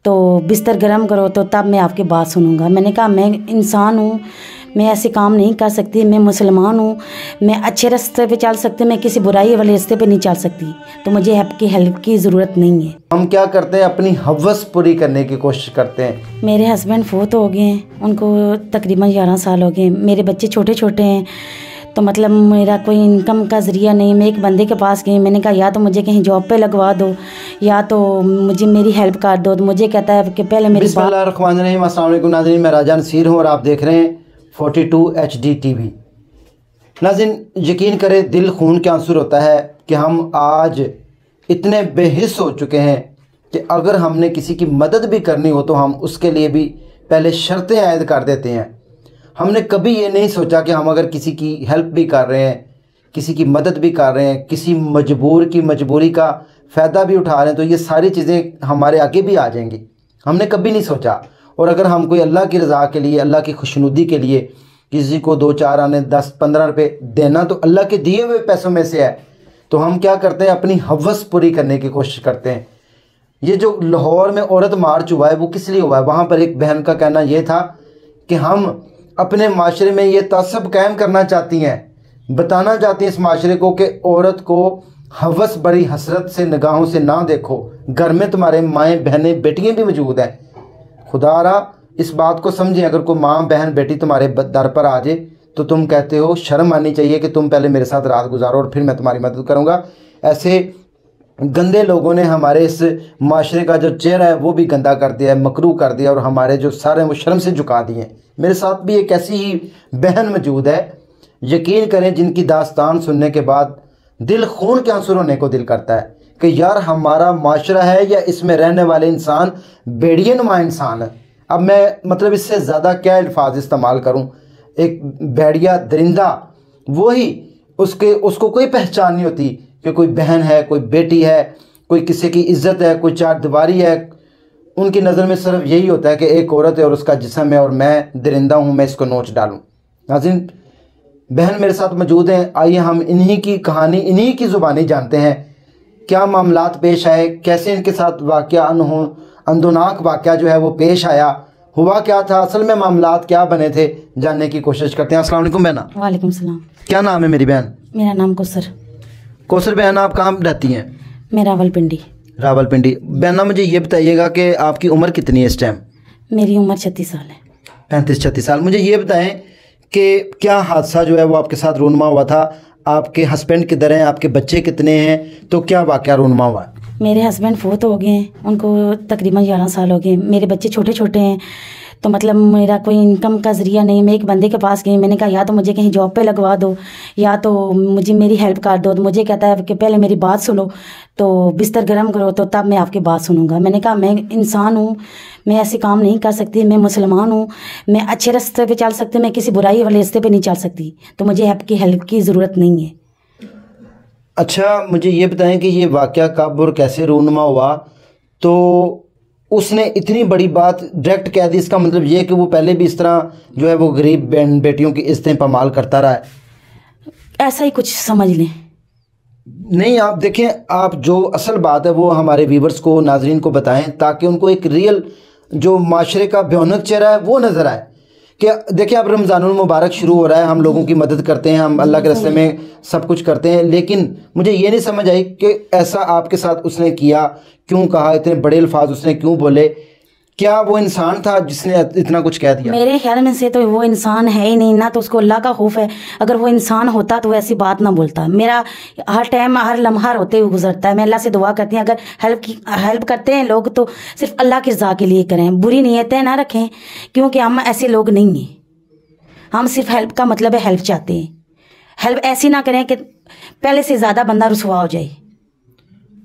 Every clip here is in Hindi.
तो बिस्तर गर्म करो तो तब मैं आपकी बात सुनूंगा। मैंने कहा मैं इंसान हूँ, मैं ऐसे काम नहीं कर सकती, मैं मुसलमान हूँ, मैं अच्छे रास्ते पे चल सकती, मैं किसी बुराई वाले रास्ते पे नहीं चल सकती, तो मुझे आपकी हेल्प की ज़रूरत नहीं है। हम क्या करते हैं, अपनी हवस पूरी करने की कोशिश करते हैं। मेरे हस्बैंड फोत हो गए हैं, उनको तकरीबन 11 साल हो गए। मेरे बच्चे छोटे छोटे हैं, तो मतलब मेरा कोई इनकम का ज़रिया नहीं। मैं एक बंदे के पास गई, मैंने कहा या तो मुझे कहीं जॉब पे लगवा दो या तो मुझे मेरी हेल्प कर दो। तो मुझे कहता है कि पहले मेरी बिस्मिल्लाहिर्रहमानिर्रहीम। अस्सलाम वालेकुम नाज़रीन, मैं राजा नसीर हूँ और आप देख रहे हैं 42 HD TV। नाज़रीन, यकीन करें दिल खून के आंसू होता है कि हम आज इतने बेहिस हो चुके हैं कि अगर हमने किसी की मदद भी करनी हो तो हम उसके लिए भी पहले शर्तें आयद कर देते हैं। हमने कभी ये नहीं सोचा कि हम अगर किसी की हेल्प भी कर रहे हैं, किसी की मदद भी कर रहे हैं, किसी मजबूर की मजबूरी का फ़ायदा भी उठा रहे हैं, तो ये सारी चीज़ें हमारे आगे भी आ जाएंगी। हमने कभी नहीं सोचा। और अगर हम कोई अल्लाह की रज़ा के लिए, अल्लाह की खुशनुदी के लिए किसी को 2-4 आने 10-15 रुपये देना तो अल्लाह के दिए हुए पैसों में से है, तो हम क्या करते हैं, अपनी हवस पूरी करने की कोशिश करते हैं। ये जो लाहौर में औरत मार्च हुआ है वो किस लिए हुआ है? वहाँ पर एक बहन का कहना ये था कि हम अपने माशरे में ये तसब कायम करना चाहती हैं, बताना चाहती हैं इस माशरे को कि औरत को हवस बड़ी हसरत से निगाहों से ना देखो, घर में तुम्हारे माएँ बहनें बेटियाँ भी मौजूद हैं। खुदारा इस बात को समझें, अगर कोई माँ बहन बेटी तुम्हारे दर पर आ जाए तो तुम कहते हो शर्म आनी चाहिए कि तुम पहले मेरे साथ रात गुजारो और फिर मैं तुम्हारी मदद करूँगा। ऐसे गंदे लोगों ने हमारे इस माशरे का जो चेहरा है वो भी गंदा कर दिया है, मकरू कर दिया, और हमारे जो सर हैं वो शर्म से झुका दिए हैं। मेरे साथ भी एक ऐसी ही बहन मौजूद है, यकीन करें जिनकी दास्तान सुनने के बाद दिल खून के आंसू रोने को दिल करता है कि यार हमारा माशरा है या इसमें रहने वाले इंसान बेड़िए नुमा इंसान है। अब मैं मतलब इससे ज़्यादा क्या अल्फाज इस्तेमाल करूँ। एक भेड़िया दरिंदा, वही उसको कोई पहचान नहीं होती कि कोई बहन है, कोई बेटी है, कोई किसी की इज्जत है, कोई चार दीवारी है। उनकी नज़र में सिर्फ यही होता है कि एक औरत है और उसका जिस्म है और मैं दरिंदा हूँ, मैं इसको नोच डालूँ। नाज़रीन, बहन मेरे साथ मौजूद हैं, आइए हम इन्हीं की कहानी, इन्हीं की ज़ुबानी जानते हैं। क्या मामलात पेश आए, कैसे इनके साथ वाक़या अंदोनाक वाक़या जो है वो पेश आया, हुआ क्या था, असल में मामलात क्या बने थे, जानने की कोशिश करते हैं। अस्सलाम वालेकुम बहना। वालेकुम सलाम। क्या नाम है मेरी बहन? मेरा नाम कौसर। कौसर बहन, आप कहाँ रहती हैं? मैं रावलपिंडी। रावलपिंडी। बहना, मुझे ये बताइएगा कि आपकी उम्र कितनी है इस टाइम? मेरी उम्र 36 साल है। 35-36 साल। मुझे ये बताएं कि क्या हादसा जो है वो आपके साथ रूनुमा हुआ था? आपके हस्बैंड किधर हैं? आपके बच्चे कितने हैं? तो क्या वाक़या रूनुमा हुआ? मेरे हस्बैंड फोत हो गए हैं, उनको तकरीबन 11 साल हो गए। मेरे बच्चे छोटे छोटे हैं, तो मतलब मेरा कोई इनकम का ज़रिया नहीं। मैं एक बंदे के पास गई, मैंने कहा या तो मुझे कहीं जॉब पे लगवा दो या तो मुझे मेरी हेल्प कर दो। तो मुझे कहता है कि पहले मेरी बात सुनो, तो बिस्तर गर्म करो तो तब मैं आपकी बात सुनूंगा। मैंने कहा मैं इंसान हूँ, मैं ऐसे काम नहीं कर सकती, मैं मुसलमान हूँ, मैं अच्छे रास्ते पे चल सकती, मैं किसी बुराई वाले रास्ते पे नहीं चल सकती, तो मुझे आपकी हेल्प की ज़रूरत नहीं है। अच्छा, मुझे ये बताएं कि ये वाक़या कब और कैसे रूनुमा हुआ? तो उसने इतनी बड़ी बात डायरेक्ट कह दी, इसका मतलब ये कि वो पहले भी इस तरह जो है वो गरीब बहन बेटियों की इज्जतें पामाल करता रहा है? ऐसा ही कुछ समझ लें। नहीं, आप देखें, आप जो असल बात है वो हमारे व्यूवर्स को, नाजरीन को बताएं ताकि उनको एक रियल जो माशरे का भयानक चेहरा है वो नज़र आए। कि देखिए, अब रमज़ानुल मुबारक शुरू हो रहा है, हम लोगों की मदद करते हैं, हम अल्लाह के रास्ते में सब कुछ करते हैं, लेकिन मुझे ये नहीं समझ आई कि ऐसा आपके साथ उसने किया, क्यों कहा, इतने बड़े अल्फाज उसने क्यों बोले? क्या वो इंसान था जिसने इतना कुछ कह दिया? मेरे ख्याल में से तो वो इंसान है ही नहीं ना, तो उसको अल्लाह का खौफ है। अगर वो इंसान होता तो ऐसी बात ना बोलता। मेरा हर टाइम हर लम्हा रोते हुए गुजरता है। मैं अल्लाह से दुआ करती हूँ, अगर हेल्प करते हैं लोग तो सिर्फ अल्लाह की रज़ा के लिए करें, बुरी नीयतें ना रखें, क्योंकि हम ऐसे लोग नहीं हैं। हम सिर्फ हेल्प का मतलब है हेल्प चाहते हैं। हेल्प ऐसी ना करें कि पहले से ज़्यादा बंदा रुसवा हो जाए।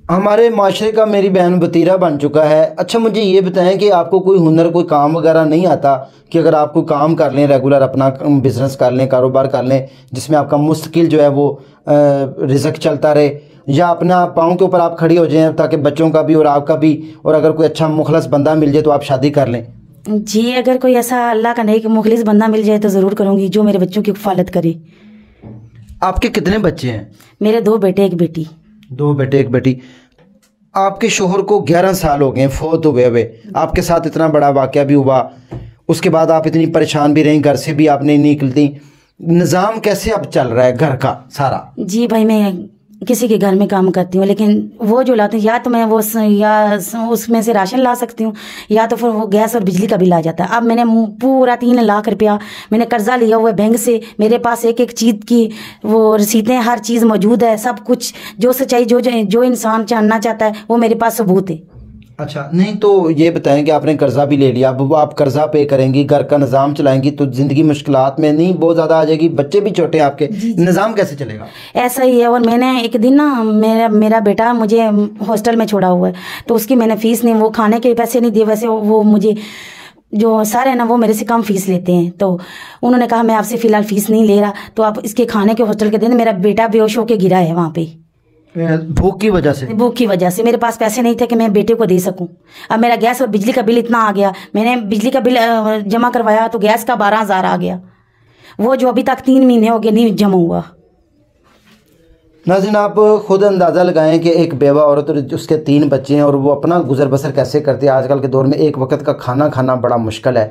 हमारे माशरे का मेरी बहन वतीरा बन चुका है। अच्छा, मुझे ये बताएं कि आपको कोई हुनर, कोई काम वगैरह नहीं आता कि अगर आप कोई काम कर लें, रेगुलर अपना बिजनेस कर लें, कारोबार कर लें, जिसमें आपका मुस्तकिल जो है वो रिज़्क चलता रहे, या अपना पाँव के ऊपर आप खड़ी हो जाएं ताकि बच्चों का भी और आपका भी, और अगर कोई अच्छा मुखलस बंदा मिल जाए तो आप शादी कर लें? जी, अगर कोई ऐसा अल्लाह का नेक मुखलिस बंदा मिल जाए तो ज़रूर करूँगी, जो मेरे बच्चों की हिफाजत करे। आपके कितने बच्चे हैं? मेरे 2 बेटे 1 बेटी। 2 बेटे 1 बेटी। आपके शोहर को 11 साल हो गए फौत हुए हुए, आपके साथ इतना बड़ा वाक़या भी हुआ, उसके बाद आप इतनी परेशान भी रहीं, घर से भी आप नहीं निकलती, निज़ाम कैसे अब चल रहा है घर का सारा? जी भाई, मैं किसी के घर में काम करती हूँ, लेकिन वो जो लाते हैं या तो मैं वो या उसमें से राशन ला सकती हूँ, या तो फिर वो गैस और बिजली का बिल आ जाता है। अब मैंने पूरा 3 लाख रुपया मैंने कर्जा लिया हुआ है बैंक से। मेरे पास एक एक चीज़ की वो रसीदें, हर चीज़ मौजूद है, सब कुछ जो सच्चाई जो इंसान जानना चाहता है वो मेरे पास सबूत है। अच्छा, नहीं तो ये बताएं कि आपने कर्जा भी ले लिया, अब वो आप कर्जा पे करेंगी, घर का निज़ाम चलाएंगी तो ज़िंदगी मुश्किलात में नहीं बहुत ज़्यादा आ जाएगी, बच्चे भी छोटे हैं आपके, निज़ाम कैसे चलेगा? ऐसा ही है। और मैंने एक दिन ना, मेरा बेटा मुझे हॉस्टल में छोड़ा हुआ है, तो उसकी मैंने फ़ीस नहीं, वो खाने के पैसे नहीं दिए। वैसे वो मुझे जो सर है ना वो मेरे से कम फ़ीस लेते हैं, तो उन्होंने कहा मैं आपसे फ़िलहाल फ़ीस नहीं ले रहा, तो आप इसके खाने के हॉस्टल के दिन मेरा बेटा बेहोश होकर गिरा है वहाँ पे, भूख की वजह से। भूख की वजह से मेरे पास पैसे नहीं थे कि मैं बेटे को दे सकूं। अब मेरा गैस और बिजली का बिल इतना आ गया, मैंने बिजली का बिल जमा करवाया तो गैस का 12,000 आ गया, वो जो अभी तक 3 महीने हो गए नहीं जमा हुआ। नाज़रीन, आप खुद अंदाज़ा लगाएं कि एक बेवा औरत और उसके 3 बच्चे हैं और वो अपना गुजर बसर कैसे करती है। आजकल के दौर में एक वक्त का खाना खाना बड़ा मुश्किल है।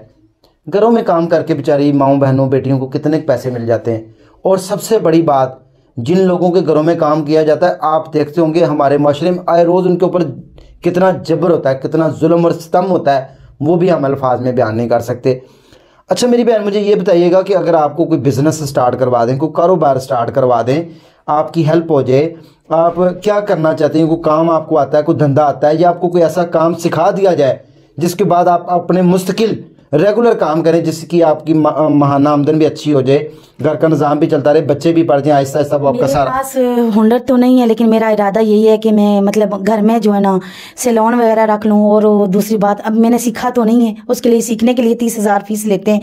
घरों में काम करके बेचारी माओं बहनों बेटियों को कितने पैसे मिल जाते हैं। और सबसे बड़ी बात, जिन लोगों के घरों में काम किया जाता है, आप देखते होंगे हमारे माशरे में आए रोज़ उनके ऊपर कितना जबर होता है, कितना जुल्म और सितम होता है, वो भी हम अल्फाज में बयान नहीं कर सकते। अच्छा मेरी बहन, मुझे ये बताइएगा कि अगर आपको कोई बिज़नेस स्टार्ट करवा दें, कोई कारोबार स्टार्ट करवा दें, आपकी हेल्प हो जाए, आप क्या करना चाहते हैं? कोई काम आपको आता है, कोई धंधा आता है, या आपको कोई ऐसा काम सिखा दिया जाए जिसके बाद आप अपने मुस्तकिल रेगुलर काम करें, जिसकी आपकी माहाना आमदन भी अच्छी हो जाए, घर का निज़ाम भी चलता रहे, बच्चे भी पढ़ जाएं, आहिस्ता आहिस्ता वो आपका सारा। मेरे पास हुनर तो नहीं है, लेकिन मेरा इरादा यही है कि मैं मतलब घर में जो है ना सैलून वगैरह रख लूँ। और दूसरी बात, अब मैंने सीखा तो नहीं है, उसके लिए सीखने के लिए 30,000 फीस लेते हैं।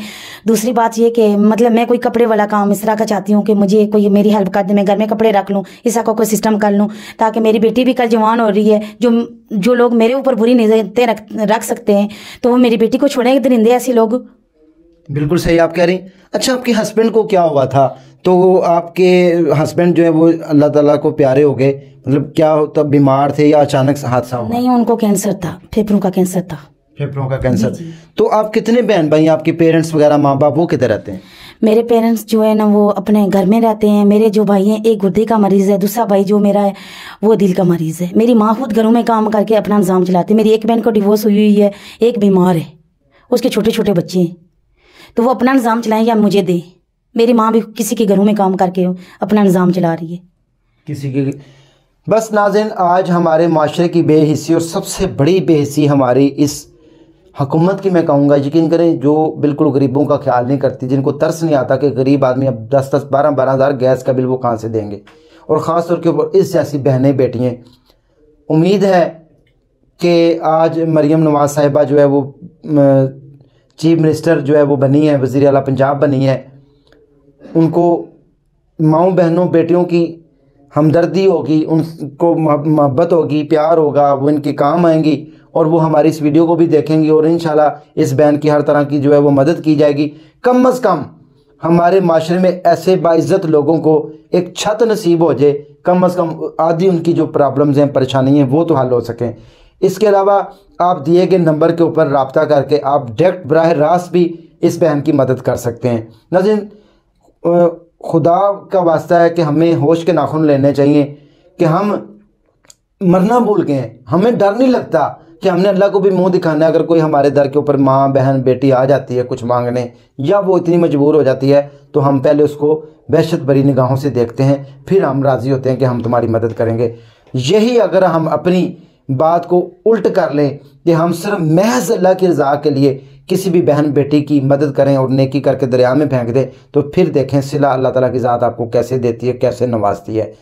दूसरी बात ये कि मतलब मैं कोई कपड़े वाला काम इस तरह का चाहती हूँ कि मुझे कोई मेरी हेल्प कर दे, मैं घर में कपड़े रख लूँ, ऐसा कोई सिस्टम कर लूँ, ताकि मेरी बेटी भी कल जवान हो रही है। जो लोग मेरे ऊपर बुरी नज़रें रख सकते हैं तो वो मेरी बेटी को छोड़ेंगे दरिंदे ऐसे लोग। बिल्कुल सही आप कह रही। अच्छा, आपके हस्बैंड को क्या हुआ था? तो आपके हस्बैंड जो है वो अल्लाह ताला को प्यारे हो गए, मतलब क्या होता, बीमार थे या अचानक से हादसा हुआ? नहीं, उनको कैंसर था, फेफड़ों का कैंसर था। फेफड़ों का कैंसर। तो आप कितने बहन भाई, आपके पेरेंट्स वगैरह माँ बाप वो किधर रहते हैं? मेरे पेरेंट्स जो है ना वो अपने घर में रहते हैं। मेरे जो भाई हैं, एक गुर्दे का मरीज़ है, दूसरा भाई जो मेरा है वो दिल का मरीज़ है। मेरी माँ खुद घरों में काम करके अपना निज़ाम चलाती है। मेरी एक बहन को डिवोर्स हुई है, एक बीमार है, उसके छोटे छोटे बच्चे हैं, तो वो अपना निज़ाम चलाएं या मुझे दे। मेरी माँ भी किसी के घरों में काम करके अपना निज़ाम चला रही है, किसी के। बस नाज़रीन, आज हमारे माशरे की बेहिस्सी और सबसे बड़ी बेहिस्सी हमारी इस हुकूमत की मैं कहूँगा, यकीन करें, जो बिल्कुल गरीबों का ख्याल नहीं करती, जिनको तरस नहीं आता कि गरीब आदमी अब 10-10, 12-12 हज़ार गैस का बिल वो कहाँ से देंगे। और ख़ास तौर के ऊपर इस जैसी बहनें बेटियाँ। उम्मीद है कि आज मरीम नवाज़ साहिबा जो है वो चीफ मिनिस्टर जो है वो बनी है, वज़ीर आला पंजाब बनी है, उनको माँओं बहनों बेटियों की हमदर्दी होगी, उनको मोहब्बत होगी, प्यार होगा, वो इनके काम आएंगी और वो हमारी इस वीडियो को भी देखेंगी और इंशाल्लाह इस बहन की हर तरह की जो है वो मदद की जाएगी। कम से कम हमारे माशरे में ऐसे बाइज़्ज़त लोगों को एक छत नसीब हो जाए, कम से कम आधी उनकी जो प्रॉब्लम्स हैं, परेशानी हैं, वो तो हल हो सकें। इसके अलावा आप दिए गए नंबर के ऊपर रब्ता करके आप डायरेक्ट बराह रास्त भी इस बहन की मदद कर सकते हैं। नाज़रीन, खुदा का वास्ता है कि हमें होश के नाखून लेने चाहिए कि हम मरना भूल गए हैं। हमें डर नहीं लगता कि हमने अल्लाह को भी मुंह दिखाना है। अगर कोई हमारे दर के ऊपर माँ बहन बेटी आ जाती है कुछ मांगने, या वो इतनी मजबूर हो जाती है, तो हम पहले उसको वहशत भरी निगाहों से देखते हैं, फिर हम राज़ी होते हैं कि हम तुम्हारी मदद करेंगे। यही अगर हम अपनी बात को उल्ट कर लें कि हम सिर्फ महज अल्लाह की रज़ा के लिए किसी भी बहन बेटी की मदद करें और नेकी करके दरिया में फेंक दें, तो फिर देखें सिला अल्लाह ताला की ज़ात आपको कैसे देती है, कैसे नवाजती है।